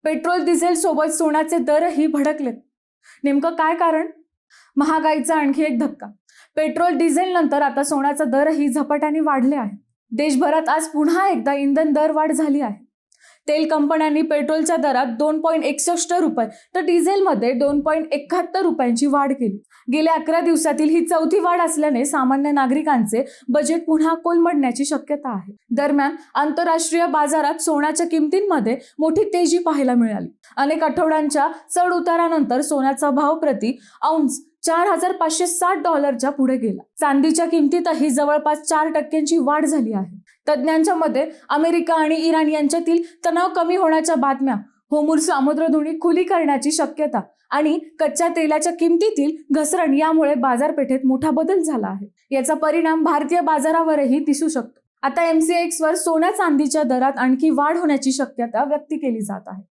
Petrol diesel सोबत सोन्याचे दरही भडकलेत. नेमकं काय कारण? महागाईचा आणखी एक धक्का. पेट्रोल डिझेल नंतर आता सोन्याचा दरही झपाट्याने वाढले आहे. देशभरात आज पुन्हा एकदा इंधन दरवाढ झाली आहे. तेल कंपन्यांनी पेट्रोलच्या दरात 2.61 रुपये तर डिझेलमध्ये 2.71 रुपयांची वाढ केली. गेल्या 11 दिवसातील ही चौथी वाढ असल्याने सामान्य नागरिकांचे बजेट पुन्हा कोलमडण्याची शक्यता आहे. दरम्यान आंतरराष्ट्रीय बाजारात सोन्याच्या किमतींमध्ये मोठी तेजी पाहायला मिळाली. अनेक आठवड्यांच्या चढ उतारानंतर सोन्याचा भाव प्रति औंस $4,560 पुढे गेला. चांदीच्या किमतीतही जवळपास 4% वाढ झाली आहे. तज्ज्ञांच्या मते अमेरिका आणि इराण यांच्यातील तणाव कमी होण्याच्या बातम्या, होर्मुझ सामुद्रधुनी खुली करण्याची शक्यता आणि कच्च्या तेलाच्या किमतीतील घसरण यामुळे बाजारपेठेत मोठा बदल झाला आहे. याचा परिणाम भारतीय बाजारावरही दिसू शकतो. आता MCX वर सोन्या चांदीच्या दरात आणखी वाढ होण्याची शक्यता व्यक्त केली जात आहे.